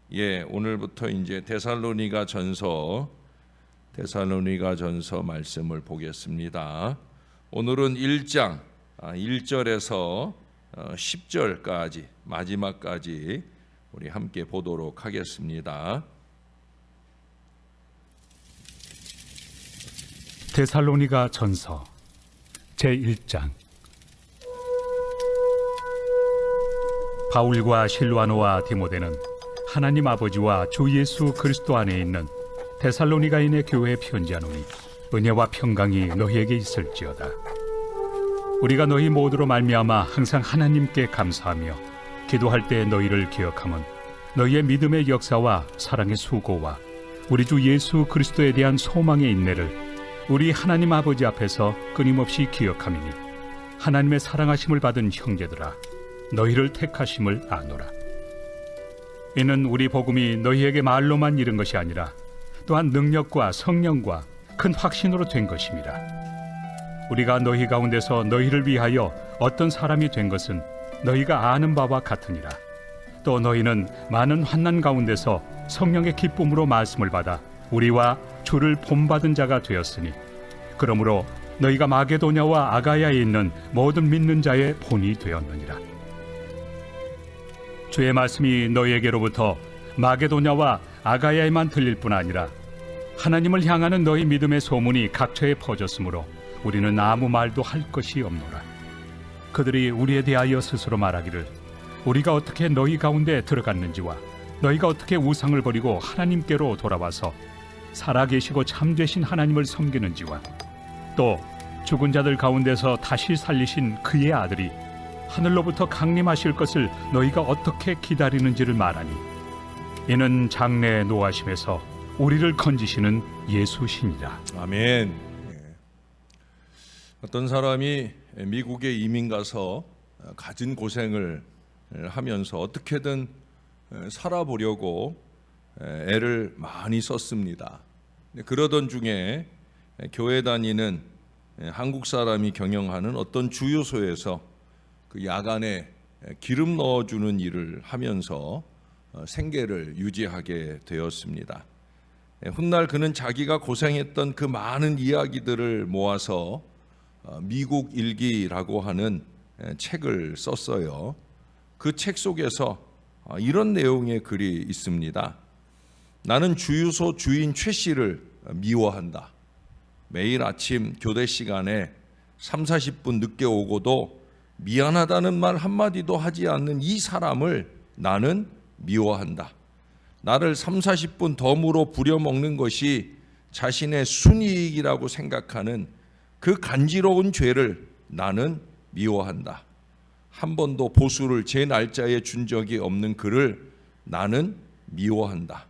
오늘부터 이제 데살로니가 전서 말씀을 보겠습니다. 오늘은 1장 1절에서 10절까지 마지막까지 우리 함께 보도록 하겠습니다. 데살로니가 전서 제1장. 바울과 실와노와 디모데는 하나님 아버지와 주 예수 그리스도 안에 있는 데살로니가인의 교회에 편지하노니 은혜와 평강이 너희에게 있을지어다. 우리가 너희 모두로 말미암아 항상 하나님께 감사하며 기도할 때 너희를 기억함은 너희의 믿음의 역사와 사랑의 수고와 우리 주 예수 그리스도에 대한 소망의 인내를 우리 하나님 아버지 앞에서 끊임없이 기억함이니 하나님의 사랑하심을 받은 형제들아, 너희를 택하심을 아노라. 이는 우리 복음이 너희에게 말로만 이른 것이 아니라 또한 능력과 성령과 큰 확신으로 된 것임이라. 우리가 너희 가운데서 너희를 위하여 어떤 사람이 된 것은 너희가 아는 바와 같으니라. 또 너희는 많은 환난 가운데서 성령의 기쁨으로 말씀을 받아 우리와 주를 본받은 자가 되었으니, 그러므로 너희가 마게도냐와 아가야에 있는 모든 믿는 자의 본이 되었느니라. 주의 말씀이 너희에게로부터 마게도냐와 아가야에만 들릴 뿐 아니라 하나님을 향하는 너희 믿음의 소문이 각처에 퍼졌으므로 우리는 아무 말도 할 것이 없노라. 그들이 우리에 대하여 스스로 말하기를 우리가 어떻게 너희 가운데 들어갔는지와 너희가 어떻게 우상을 버리고 하나님께로 돌아와서 살아계시고 참되신 하나님을 섬기는지와 또 죽은 자들 가운데서 다시 살리신 그의 아들이 하늘로부터 강림하실 것을 너희가 어떻게 기다리는지를 말하니, 이는 장래의 노하심에서 우리를 건지시는 예수시니라. 아멘. 어떤 사람이 미국에 이민 가서 갖은 고생을 하면서 어떻게든 살아보려고 애를 많이 썼습니다. 그러던 중에 교회 다니는 한국 사람이 경영하는 어떤 주유소에서 그 야간에 기름 넣어주는 일을 하면서 생계를 유지하게 되었습니다. 훗날 그는 자기가 고생했던 그 많은 이야기들을 모아서 미국 일기라고 하는 책을 썼어요. 그 책 속에서 이런 내용의 글이 있습니다. 나는 주유소 주인 최 씨를 미워한다. 매일 아침 교대 시간에 30-40분 늦게 오고도 미안하다는 말 한마디도 하지 않는 이 사람을 나는 미워한다. 나를 30-40분 덤으로 부려먹는 것이 자신의 순이익이라고 생각하는 그 간지러운 죄를 나는 미워한다. 한 번도 보수를 제 날짜에 준 적이 없는 그를 나는 미워한다.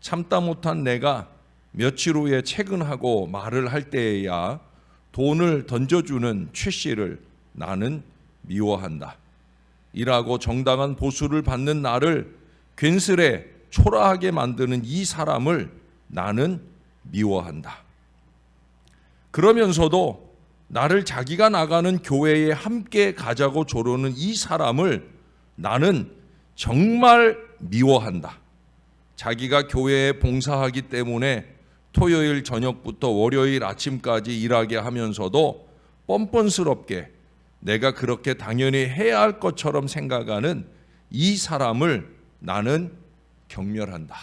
참다 못한 내가 며칠 후에 퇴근하고 말을 할 때에야 돈을 던져주는 최 씨를 나는 미워한다. 일하고 정당한 보수를 받는 나를 괜스레 초라하게 만드는 이 사람을 나는 미워한다. 그러면서도 나를 자기가 나가는 교회에 함께 가자고 조르는 이 사람을 나는 정말 미워한다. 자기가 교회에 봉사하기 때문에 토요일 저녁부터 월요일 아침까지 일하게 하면서도 뻔뻔스럽게 내가 그렇게 당연히 해야 할 것처럼 생각하는 이 사람을 나는 경멸한다.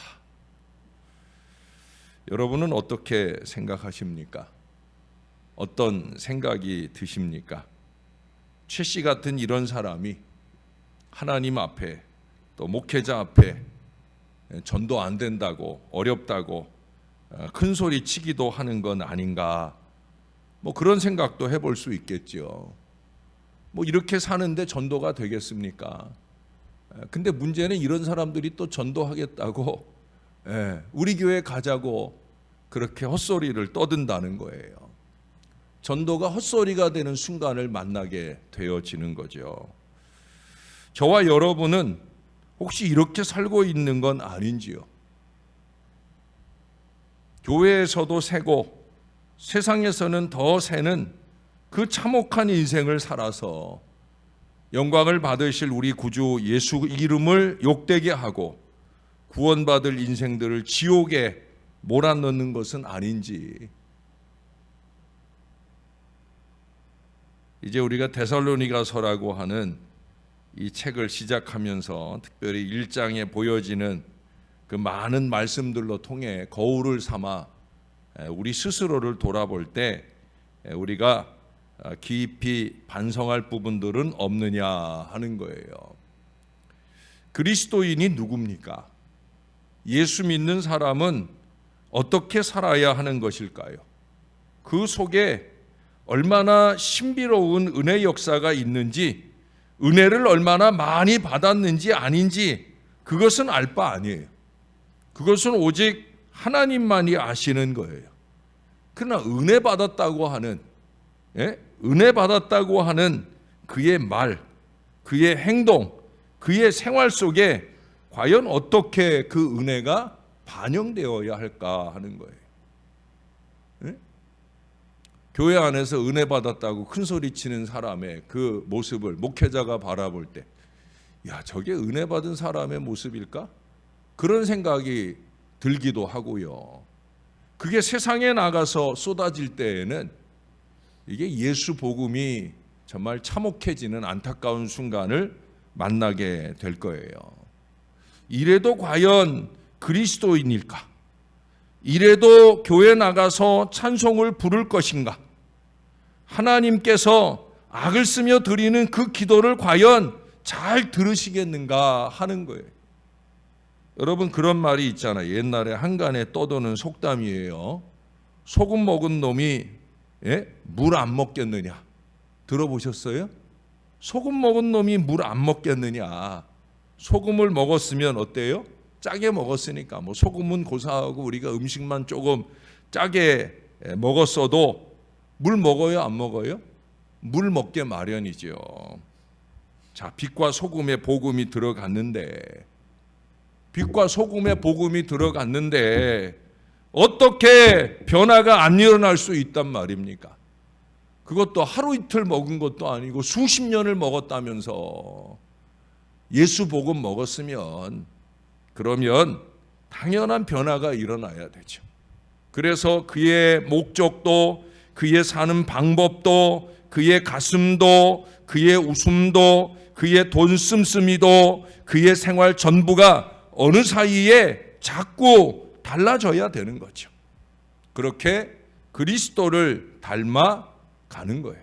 여러분은 어떻게 생각하십니까? 어떤 생각이 드십니까? 최 씨 같은 이런 사람이 하나님 앞에 또 목회자 앞에 전도 안 된다고, 어렵다고 큰 소리 치기도 하는 건 아닌가? 그런 생각도 해볼 수 있겠죠. 이렇게 사는데 전도가 되겠습니까? 근데 문제는 이런 사람들이 또 전도하겠다고 우리 교회 가자고 그렇게 헛소리를 떠든다는 거예요. 전도가 헛소리가 되는 순간을 만나게 되어지는 거죠. 저와 여러분은 혹시 이렇게 살고 있는 건 아닌지요? 교회에서도 세고 세상에서는 더 세는 그 참혹한 인생을 살아서 영광을 받으실 우리 구주 예수 이름을 욕되게 하고 구원받을 인생들을 지옥에 몰아넣는 것은 아닌지. 이제 우리가 데살로니가서라고 하는 이 책을 시작하면서 특별히 1장에 보여지는 그 많은 말씀들로 통해 거울을 삼아 우리 스스로를 돌아볼 때 우리가 깊이 반성할 부분들은 없느냐 하는 거예요. 그리스도인이 누굽니까? 예수 믿는 사람은 어떻게 살아야 하는 것일까요? 그 속에 얼마나 신비로운 은혜 역사가 있는지, 은혜를 얼마나 많이 받았는지 아닌지 그것은 알 바 아니에요. 그것은 오직 하나님만이 아시는 거예요. 그러나 은혜 받았다고 하는 그의 말, 그의 행동, 그의 생활 속에 과연 어떻게 그 은혜가 반영되어야 할까 하는 거예요. 교회 안에서 은혜 받았다고 큰 소리 치는 사람의 그 모습을 목회자가 바라볼 때, 야, 저게 은혜 받은 사람의 모습일까? 그런 생각이 들기도 하고요. 그게 세상에 나가서 쏟아질 때에는 이게 예수 복음이 정말 참혹해지는 안타까운 순간을 만나게 될 거예요. 이래도 과연 그리스도인일까? 이래도 교회 나가서 찬송을 부를 것인가? 하나님께서 악을 쓰며 드리는 그 기도를 과연 잘 들으시겠는가 하는 거예요. 여러분, 그런 말이 있잖아요. 옛날에 한간에 떠도는 속담이에요. 소금 먹은 놈이 물 안 먹겠느냐? 들어보셨어요? 소금 먹은 놈이 물 안 먹겠느냐? 소금을 먹었으면 어때요? 짜게 먹었으니까 뭐 소금은 고사하고 우리가 음식만 조금 짜게 먹었어도 물 먹어요, 안 먹어요? 물 먹게 마련이죠. 자, 빛과 소금의 복음이 들어갔는데, 빛과 소금의 복음이 들어갔는데 어떻게 변화가 안 일어날 수 있단 말입니까? 그것도 하루 이틀 먹은 것도 아니고 수십 년을 먹었다면서. 예수 복음 먹었으면 그러면 당연한 변화가 일어나야 되죠. 그래서 그의 목적도, 그의 사는 방법도, 그의 가슴도, 그의 웃음도, 그의 돈 씀씀이도, 그의 생활 전부가 어느 사이에 자꾸 달라져야 되는 거죠. 그렇게 그리스도를 닮아 가는 거예요.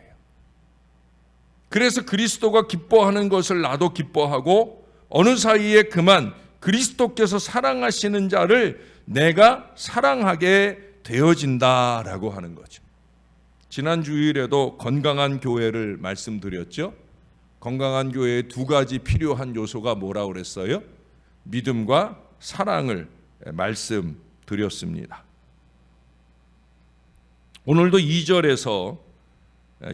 그래서 그리스도가 기뻐하는 것을 나도 기뻐하고, 어느 사이에 그만 그리스도께서 사랑하시는 자를 내가 사랑하게 되어진다라고 하는 거죠. 지난 주일에도 건강한 교회를 말씀드렸죠. 건강한 교회에 두 가지 필요한 요소가 뭐라고 그랬어요? 믿음과 사랑을 말씀드렸습니다. 오늘도 2절에서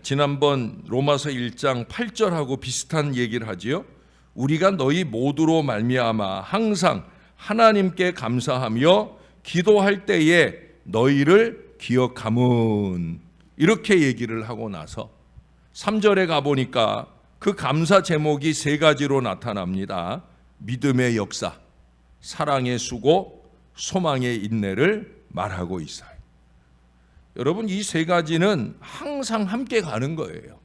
지난번 로마서 1장 8절하고 비슷한 얘기를 하지요. 우리가 너희 모두로 말미암아 항상 하나님께 감사하며 기도할 때에 너희를 기억함은, 이렇게 얘기를 하고 나서 3절에 가보니까 그 감사 제목이 세 가지로 나타납니다. 믿음의 역사, 사랑의 수고, 소망의 인내를 말하고 있어요. 여러분, 이 세 가지는 항상 함께 가는 거예요.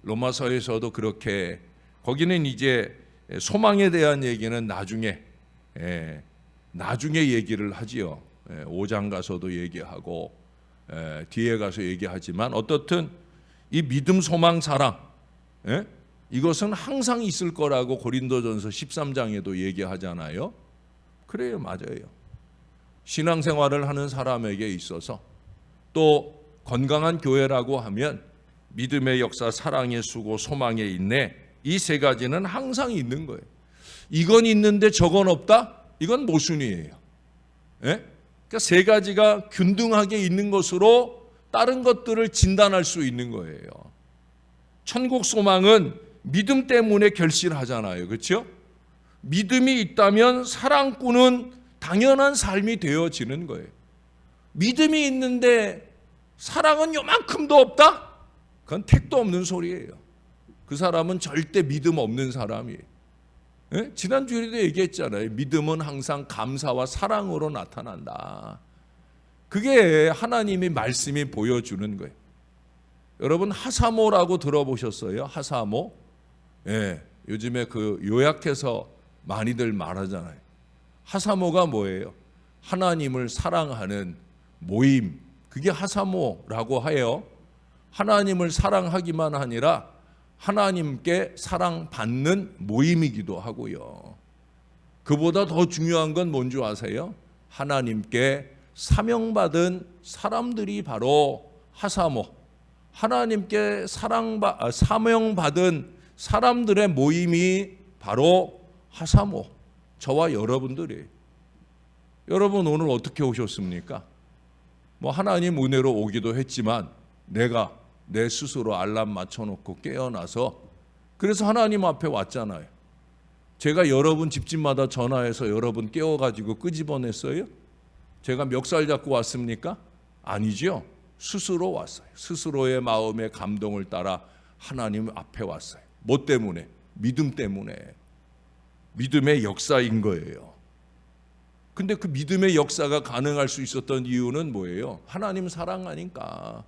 로마서에서도 그렇게, 거기는 이제 소망에 대한 얘기는 나중에 얘기를 하지요. 5장 가서도 얘기하고 뒤에 가서 얘기하지만, 어떻든 이 믿음, 소망, 사랑, 이것은 항상 있을 거라고 고린도전서 13장에도 얘기하잖아요. 그래요, 맞아요. 신앙생활을 하는 사람에게 있어서 또 건강한 교회라고 하면 믿음의 역사, 사랑의 수고, 소망의 인내, 이 세 가지는 항상 있는 거예요. 이건 있는데 저건 없다? 이건 모순이에요. 그러니까 세 가지가 균등하게 있는 것으로 다른 것들을 진단할 수 있는 거예요. 천국 소망은 믿음 때문에 결실하잖아요. 그렇죠? 믿음이 있다면 사랑꾼은 당연한 삶이 되어지는 거예요. 믿음이 있는데 사랑은 요만큼도 없다? 그건 택도 없는 소리예요. 그 사람은 절대 믿음 없는 사람이에요. 예? 지난주에도 얘기했잖아요. 믿음은 항상 감사와 사랑으로 나타난다. 그게 하나님의 말씀이 보여주는 거예요. 여러분 하사모라고 들어보셨어요? 하사모? 예, 요즘에 그 요약해서 많이들 말하잖아요. 하사모가 뭐예요? 하나님을 사랑하는 모임. 그게 하사모라고 해요. 하나님을 사랑하기만 아니라 하나님께 사랑받는 모임이기도 하고요. 그보다 더 중요한 건 뭔지 아세요? 하나님께 사명받은 사람들이 바로 하사모, 하나님께 사명받은 사람들의 모임이 바로 하사모, 저와 여러분들이에요. 여러분 오늘 어떻게 오셨습니까? 뭐 하나님 은혜로 오기도 했지만 내가 내 스스로 알람 맞춰놓고 깨어나서 그래서 하나님 앞에 왔잖아요. 제가 여러분 집집마다 전화해서 여러분 깨워가지고 끄집어냈어요? 제가 멱살 잡고 왔습니까? 아니죠. 스스로 왔어요. 스스로의 마음의 감동을 따라 하나님 앞에 왔어요. 뭐 때문에? 믿음 때문에. 믿음의 역사인 거예요. 근데 그 믿음의 역사가 가능할 수 있었던 이유는 뭐예요? 하나님 사랑하니까.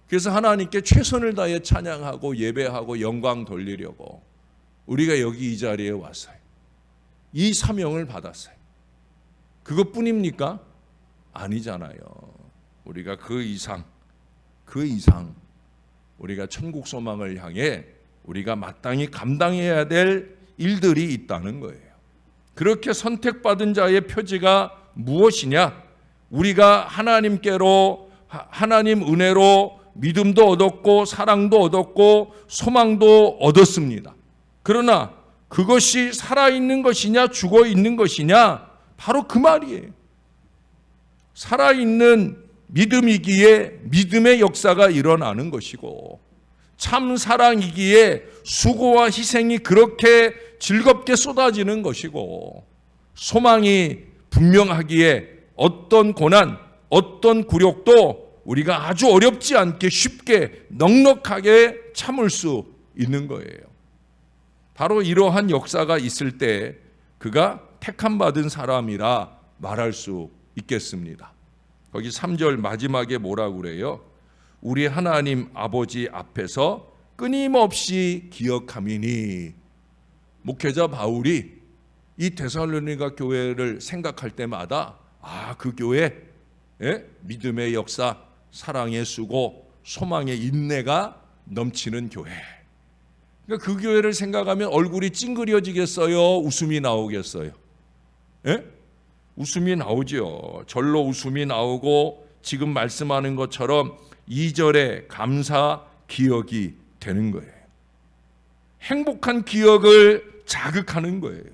그래서 하나님께 최선을 다해 찬양하고 예배하고 영광 돌리려고 우리가 여기 이 자리에 왔어요. 이 사명을 받았어요. 그것뿐입니까? 아니잖아요. 우리가 그 이상 우리가 천국 소망을 향해 우리가 마땅히 감당해야 될 일들이 있다는 거예요. 그렇게 선택받은 자의 표지가 무엇이냐? 우리가 하나님께로 하나님 은혜로 믿음도 얻었고 사랑도 얻었고 소망도 얻었습니다. 그러나 그것이 살아있는 것이냐 죽어있는 것이냐? 바로 그 말이에요. 살아있는 믿음이기에 믿음의 역사가 일어나는 것이고 참 사랑이기에 수고와 희생이 그렇게 즐겁게 쏟아지는 것이고 소망이 분명하기에 어떤 고난, 어떤 굴욕도 우리가 아주 어렵지 않게 쉽게 넉넉하게 참을 수 있는 거예요. 바로 이러한 역사가 있을 때 그가 택함받은 사람이라 말할 수 있겠습니다. 거기 3절 마지막에 뭐라고 그래요? 우리 하나님 아버지 앞에서 끊임없이 기억함이니. 목회자 바울이 이 데살로니가 교회를 생각할 때마다 그 교회 믿음의 역사, 사랑의 수고, 소망의 인내가 넘치는 교회. 그러니까 그 교회를 생각하면 얼굴이 찡그려지겠어요? 웃음이 나오겠어요? 웃음이 나오죠. 절로 웃음이 나오고 지금 말씀하는 것처럼 2절에 감사 기억이 되는 거예요. 행복한 기억을 자극하는 거예요.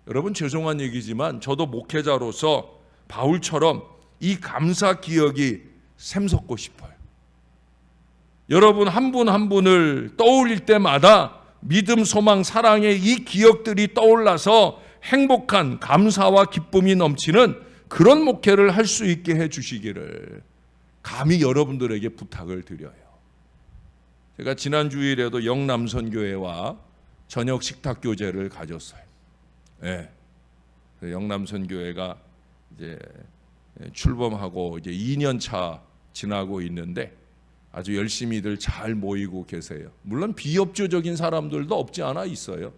여러분 죄송한 얘기지만 저도 목회자로서 바울처럼 이 감사 기억이 샘솟고 싶어요. 여러분 한 분 한 분을 떠올릴 때마다 믿음, 소망, 사랑의 이 기억들이 떠올라서 행복한 감사와 기쁨이 넘치는 그런 목회를 할 수 있게 해주시기를 감히 여러분들에게 부탁을 드려요. 제가 지난 주일에도 영남선교회와 저녁 식탁 교제를 가졌어요. 영남선교회가 이제 출범하고 이제 2년 차 지나고 있는데 아주 열심히들 잘 모이고 계세요. 물론 비협조적인 사람들도 없지 않아 있어요.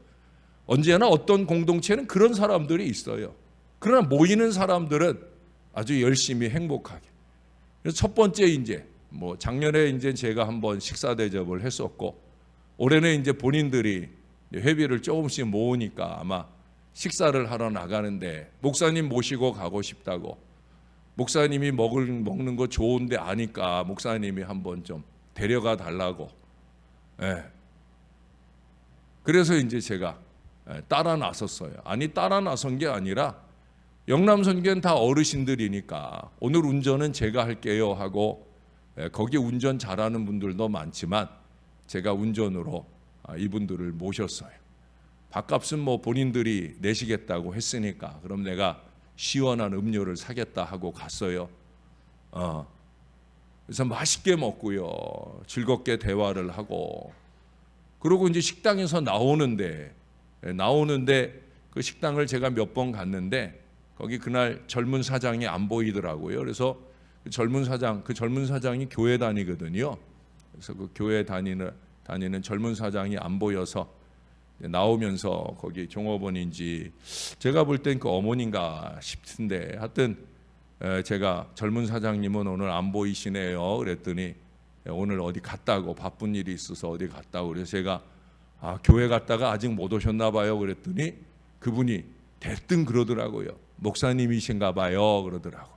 언제나 어떤 공동체는 그런 사람들이 있어요. 그러나 모이는 사람들은 아주 열심히 행복하게. 그래서 첫 번째 이제 작년에 이제 제가 한번 식사 대접을 했었고 올해는 이제 본인들이 회비를 조금씩 모으니까 아마 식사를 하러 나가는데 목사님 모시고 가고 싶다고. 목사님이 먹는 거 좋은데 아니까 목사님이 한번 좀 데려가 달라고. 그래서 이제 제가 따라 나섰어요. 아니 따라 나선 게 아니라 영남선교는 다 어르신들이니까 오늘 운전은 제가 할게요 하고 거기 운전 잘하는 분들도 많지만 제가 운전으로 이분들을 모셨어요. 밥값은 본인들이 내시겠다고 했으니까 그럼 내가 시원한 음료를 사겠다 하고 갔어요. 그래서 맛있게 먹고요. 즐겁게 대화를 하고 그러고 이제 식당에서 나오는데 나오는데 그 식당을 제가 몇 번 갔는데 거기 그날 젊은 사장이 안 보이더라고요. 그래서 그 젊은 사장이 교회 다니거든요. 그래서 그 교회 다니는 젊은 사장이 안 보여서 나오면서 거기 종업원인지 제가 볼 땐 그 어머니인가 싶은데 하여튼 제가 젊은 사장님은 오늘 안 보이시네요. 그랬더니 오늘 어디 갔다고 바쁜 일이 있어서 어디 갔다고 그래서 제가 교회 갔다가 아직 못 오셨나 봐요. 그랬더니 그분이 대뜸 그러더라고요. 목사님이신가 봐요. 그러더라고.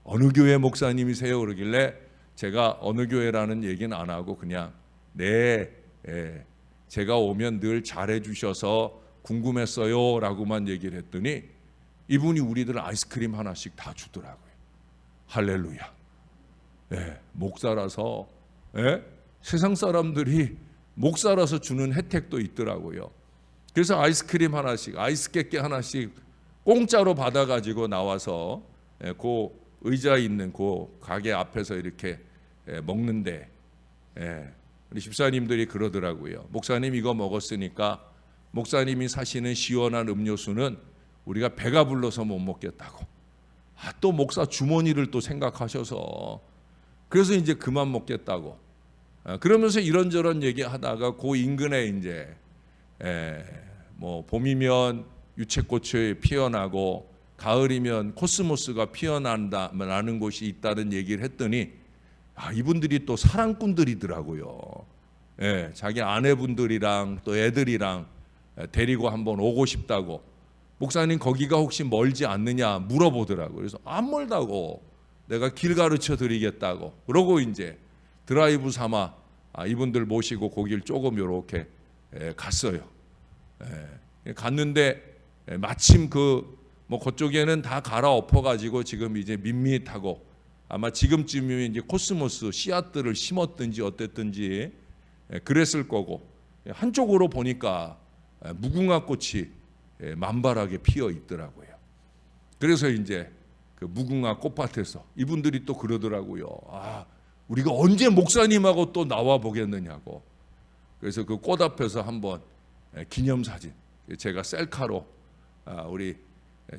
어느 교회 목사님이세요? 그러길래 제가 어느 교회라는 얘기는 안 하고 그냥 제가 오면 늘 잘해 주셔서 궁금했어요 라고만 얘기를 했더니 이분이 우리들 아이스크림 하나씩 다 주더라고요. 할렐루야. 목사라서 세상 사람들이 목사라서 주는 혜택도 있더라고요. 그래서 아이스크림 하나씩, 아이스깨깨 하나씩 공짜로 받아가지고 나와서 그 의자 있는 그 가게 앞에서 이렇게 먹는데 우리 집사님들이 그러더라고요. 목사님 이거 먹었으니까 목사님이 사시는 시원한 음료수는 우리가 배가 불러서 못 먹겠다고. 또 목사 주머니를 또 생각하셔서 그래서 이제 그만 먹겠다고. 그러면서 이런저런 얘기하다가 그 인근에 이제 뭐 봄이면 유채꽃이 피어나고 가을이면 코스모스가 피어나는 곳이 있다는 얘기를 했더니 이분들이 또 사랑꾼들이더라고요. 자기 아내분들이랑 또 애들이랑 데리고 한번 오고 싶다고. 목사님 거기가 혹시 멀지 않느냐 물어보더라고요. 그래서 안 멀다고 내가 길 가르쳐 드리겠다고. 그러고 이제 드라이브 삼아 이분들 모시고 거길 조금 이렇게 갔어요. 갔는데 마침 뭐 그쪽에는 다 갈아엎어 가지고 지금 이제 밋밋하고 아마 지금쯤이면 이제 코스모스 씨앗들을 심었든지 어땠든지 그랬을 거고 한쪽으로 보니까 무궁화 꽃이 만발하게 피어 있더라고요. 그래서 이제 그 무궁화 꽃밭에서 이분들이 또 그러더라고요. 우리가 언제 목사님하고 또 나와 보겠느냐고. 그래서 그 꽃 앞에서 한번 기념사진 제가 셀카로 우리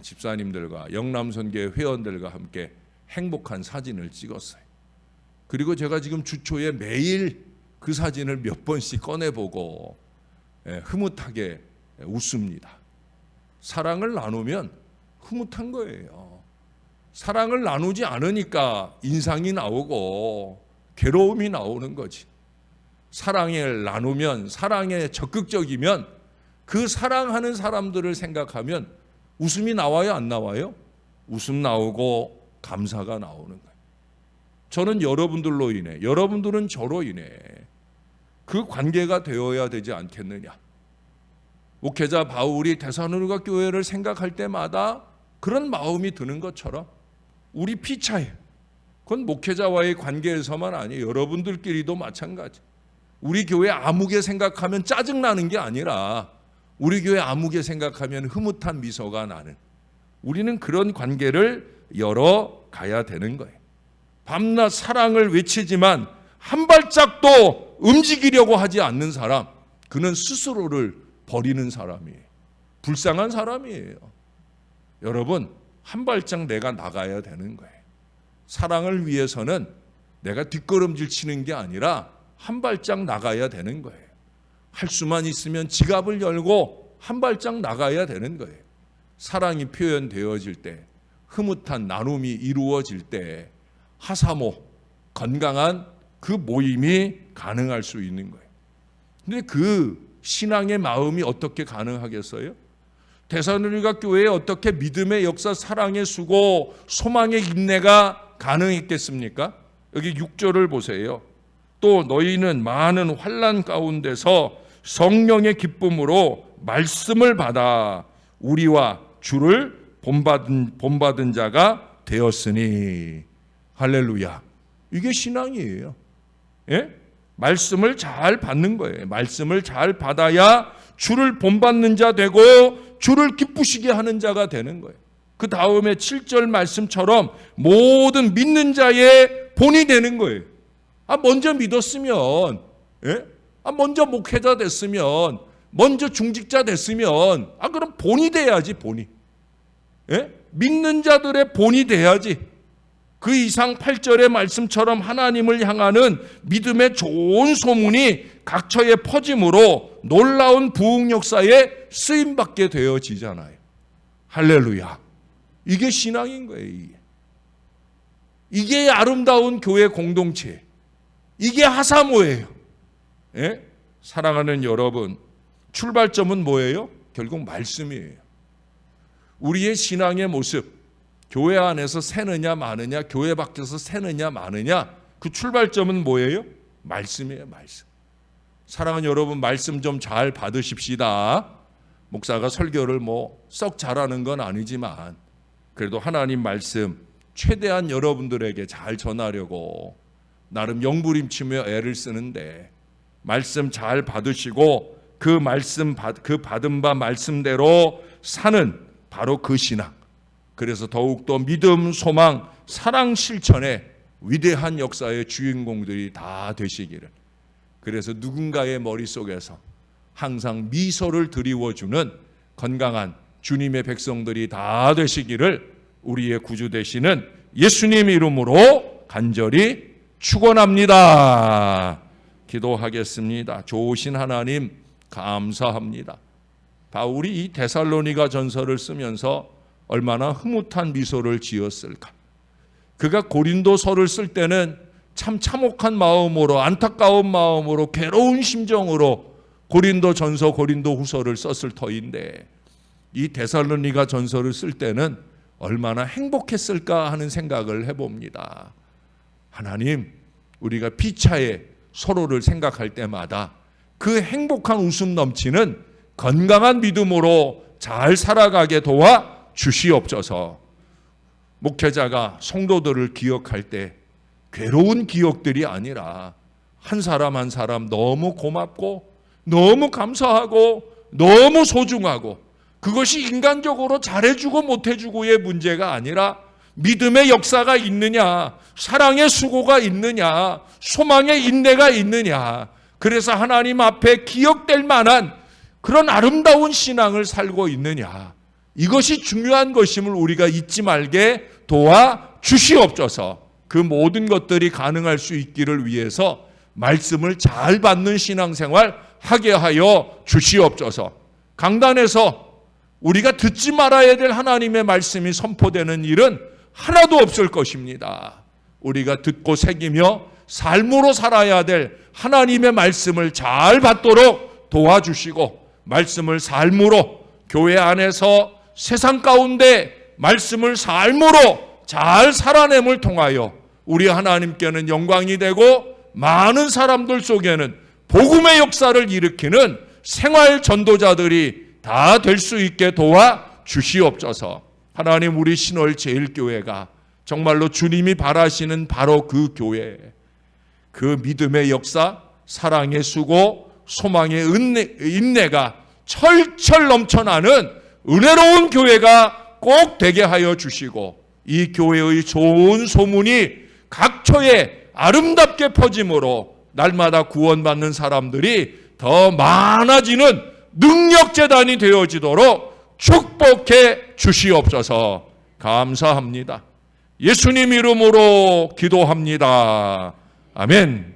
집사님들과 영남선교회 회원들과 함께 행복한 사진을 찍었어요. 그리고 제가 지금 주초에 매일 그 사진을 몇 번씩 꺼내보고 흐뭇하게 웃습니다. 사랑을 나누면 흐뭇한 거예요. 사랑을 나누지 않으니까 인상이 나오고 괴로움이 나오는 거지. 사랑을 나누면 사랑에 적극적이면 그 사랑하는 사람들을 생각하면 웃음이 나와요, 안 나와요? 웃음 나오고 감사가 나오는 거예요. 저는 여러분들로 인해, 여러분들은 저로 인해 그 관계가 되어야 되지 않겠느냐. 목회자 바울이 데살로니가 교회를 생각할 때마다 그런 마음이 드는 것처럼 우리 피차에, 그건 목회자와의 관계에서만 아니에요. 여러분들끼리도 마찬가지. 우리 교회 아무개 생각하면 짜증나는 게 아니라 우리 교회 아무개 생각하면 흐뭇한 미소가 나는, 우리는 그런 관계를 열어가야 되는 거예요. 밤낮 사랑을 외치지만 한 발짝도 움직이려고 하지 않는 사람, 그는 스스로를 버리는 사람이에요. 불쌍한 사람이에요. 여러분, 한 발짝 내가 나가야 되는 거예요. 사랑을 위해서는 내가 뒷걸음질 치는 게 아니라 한 발짝 나가야 되는 거예요. 할 수만 있으면 지갑을 열고 한 발짝 나가야 되는 거예요. 사랑이 표현되어질 때, 흐뭇한 나눔이 이루어질 때 하사모, 건강한 그 모임이 가능할 수 있는 거예요. 근데 그 신앙의 마음이 어떻게 가능하겠어요? 데살로니가 교회에 어떻게 믿음의 역사, 사랑의 수고, 소망의 인내가 가능했겠습니까? 여기 6절을 보세요. 또 너희는 많은 환난 가운데서 성령의 기쁨으로 말씀을 받아 우리와 주를 본받은 자가 되었으니. 할렐루야. 이게 신앙이에요. 말씀을 잘 받는 거예요. 말씀을 잘 받아야 주를 본받는 자 되고 주를 기쁘시게 하는 자가 되는 거예요. 그 다음에 7절 말씀처럼 모든 믿는 자의 본이 되는 거예요. 먼저 믿었으면, 먼저 목회자 됐으면 먼저 중직자 됐으면 그럼 본이 돼야지, 본이. 예? 믿는 자들의 본이 돼야지. 그 이상 8절의 말씀처럼 하나님을 향하는 믿음의 좋은 소문이 각처에 퍼짐으로 놀라운 부흥 역사에 쓰임받게 되어지잖아요. 할렐루야. 이게 신앙인 거예요. 이게 아름다운 교회 공동체. 이게 하사모예요. 예? 사랑하는 여러분, 출발점은 뭐예요? 결국 말씀이에요. 우리의 신앙의 모습, 교회 안에서 새느냐 마느냐, 교회 밖에서 새느냐 마느냐, 그 출발점은 뭐예요? 말씀이에요, 말씀. 사랑하는 여러분, 말씀 좀 잘 받으십시다. 목사가 설교를 썩 잘하는 건 아니지만 그래도 하나님 말씀 최대한 여러분들에게 잘 전하려고 나름 영부림치며 애를 쓰는데, 말씀 잘 받으시고 그 말씀 그 받은 바 말씀대로 사는 바로 그 신앙. 그래서 더욱더 믿음, 소망, 사랑 실천의 위대한 역사의 주인공들이 다 되시기를. 그래서 누군가의 머릿속에서 항상 미소를 드리워주는 건강한 주님의 백성들이 다 되시기를 우리의 구주 되시는 예수님 이름으로 간절히 축원합니다. 기도하겠습니다. 좋으신 하나님 감사합니다. 바울이 이 데살로니가 전서를 쓰면서 얼마나 흐뭇한 미소를 지었을까. 그가 고린도서를 쓸 때는 참 참혹한 마음으로, 안타까운 마음으로, 괴로운 심정으로 고린도전서, 고린도후서를 썼을 터인데, 이 데살로니가 전서를 쓸 때는 얼마나 행복했을까 하는 생각을 해봅니다. 하나님, 우리가 피차에 서로를 생각할 때마다 그 행복한 웃음 넘치는 건강한 믿음으로 잘 살아가게 도와 주시옵소서. 목회자가 성도들을 기억할 때 괴로운 기억들이 아니라 한 사람 한 사람 너무 고맙고 너무 감사하고 너무 소중하고, 그것이 인간적으로 잘해주고 못해주고의 문제가 아니라 믿음의 역사가 있느냐, 사랑의 수고가 있느냐, 소망의 인내가 있느냐, 그래서 하나님 앞에 기억될 만한 그런 아름다운 신앙을 살고 있느냐, 이것이 중요한 것임을 우리가 잊지 말게 도와 주시옵소서. 그 모든 것들이 가능할 수 있기를 위해서 말씀을 잘 받는 신앙생활 하게 하여 주시옵소서. 강단에서 우리가 듣지 말아야 될 하나님의 말씀이 선포되는 일은 하나도 없을 것입니다. 우리가 듣고 새기며 삶으로 살아야 될 하나님의 말씀을 잘 받도록 도와주시고, 말씀을 삶으로 교회 안에서 세상 가운데 말씀을 삶으로 잘 살아냄을 통하여 우리 하나님께는 영광이 되고 많은 사람들 속에는 복음의 역사를 일으키는 생활 전도자들이 다 될 수 있게 도와 주시옵소서. 하나님, 우리 신월 제일교회가 정말로 주님이 바라시는 바로 그 교회, 그 믿음의 역사, 사랑의 수고, 소망의 인내가 철철 넘쳐나는 은혜로운 교회가 꼭 되게 하여 주시고, 이 교회의 좋은 소문이 각처에 아름답게 퍼짐으로 날마다 구원받는 사람들이 더 많아지는 능력재단이 되어지도록 축복해 주시옵소서. 감사합니다. 예수님 이름으로 기도합니다. 아멘.